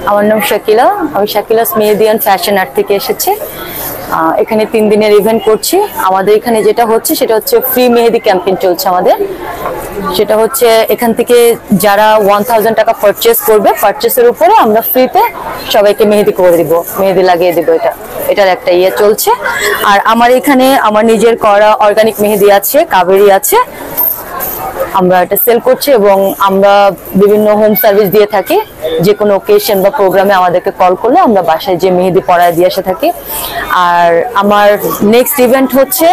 আমার নাম শাকিলা, আমি শাকিলাস মেহেদি অ্যান্ড ফ্যাশন আর্ট থেকে এসেছি। এখানে 3 দিনের ইভেন্ট করছি। আমাদের এখানে যেটা হচ্ছে সেটা হচ্ছে ফ্রি মেহেদি ক্যাম্পেইন চলছে আমাদের। সেটা হচ্ছে এখান থেকে যারা 1000 টাকা পারচেস করবে, পারচেসের উপরে আমরা ফ্রিতে সবাইকে মেহেদি করে দিব, মেহেদি লাগিয়ে দিব। এটার একটা ইয়ে চলছে। আর আমার এখানে আমার নিজের করা অর্গানিক মেহেদি আছে, কাবেরি আছে, আমরা এটা সেল করছি এবং আমরা বিভিন্ন হোম সার্ভিস দিয়ে থাকি। যে কোনো ওকেশন বা প্রোগ্রামে আমাদেরকে কল করলে আমরা বাসায় যে মেহেদি পরায় দিয়ে এসে থাকি। আর আমার নেক্সট ইভেন্ট হচ্ছে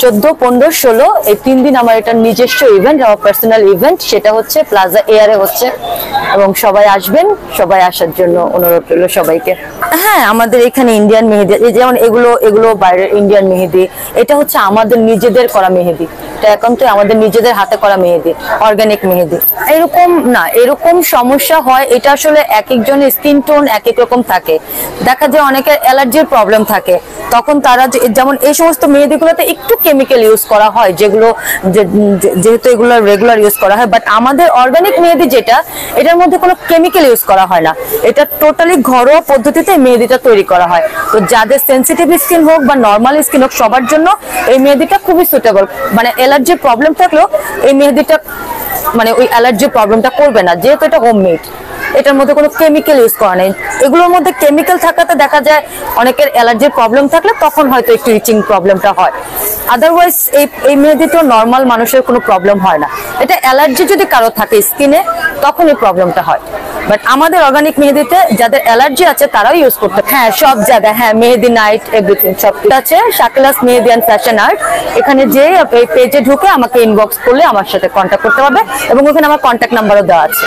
14, 15, 16 এই 3 দিন আমার এটা নিজস্ব ইভেন্ট, আমার পার্সোনাল ইভেন্ট। সেটা হচ্ছে প্লাজা এয়ারে হচ্ছে এবং সবাই আসবেন, সবাই আসার জন্য অনুরোধ রইল সবাইকে। হ্যাঁ, আমাদের এখানে ইন্ডিয়ান মেহেদি, যেমন এগুলো বাইরের ইন্ডিয়ান মেহেদি, এটা হচ্ছে আমাদের নিজেদের করা মেহেদি। এটা একান্ত আমাদের নিজেদের হাতে করা মেহেদি, অর্গানিক মেহেদি। এরকম না, এরকম সমস্যা হয়, এটা আসলে এক একজনের স্কিন টোন এক এক রকম থাকে। দেখা যায় অনেকের অ্যালার্জির প্রবলেম থাকে, তখন তারা যেমন এই সমস্ত মেহেদিগুলোতে একটু কেমিক্যাল ইউজ করা হয়, যেহেতু এগুলো রেগুলার ইউজ করা হয়। বাট আমাদের অর্গানিক মেহেদি যেটা, এটার মধ্যে কোনো কেমিক্যাল ইউজ করা হয় না। এটা টোটালি ঘরোয়া পদ্ধতিতে মেহেদিটা তৈরি করা হয়। তো যাদের সেন্সিটিভ স্কিন হোক বা নর্মাল স্কিন হোক, সবার জন্য এই মেহেদিটা খুবই সুটেবল। মানে অ্যালার্জির প্রবলেম থাকলেও এই মেহেদিটা মানে ওই অ্যালার্জির প্রবলেমটা করবে না, যেহেতু এটা হোমমেড। এটার মধ্যে কোনো কেমিক্যাল ইউজ করা নেই। এগুলোর মধ্যে কেমিক্যাল থাকাতে দেখা যায় অনেকের অ্যালার্জির প্রবলেম থাকলে তখন হয়তো একটু ইচিং প্রবলেমটা হয়। আদারওয়াইজ এই মেহেদিতে নর্মাল মানুষের কোনো প্রবলেম হয় না। এটা অ্যালার্জি যদি কারো থাকে স্কিনে, তখন এই প্রবলেমটা হয়। বাট আমাদের অর্গানিক মেহেদিতে যাদের অ্যালার্জি আছে তারাও ইউজ করতে। হ্যাঁ, সব জায়গায়, হ্যাঁ, মেহেদি নাইট এভরিথিং সব আছে। শাকিলাস মেহেদি অ্যান্ড ফ্যাশন আর্ট, এখানে যে এই পেজে ঢুকে আমাকে ইনবক্স করলে আমার সাথে কন্ট্যাক্ট করতে পারবে এবং ওখানে আমার কন্ট্যাক্ট নাম্বারও দেওয়া আছে।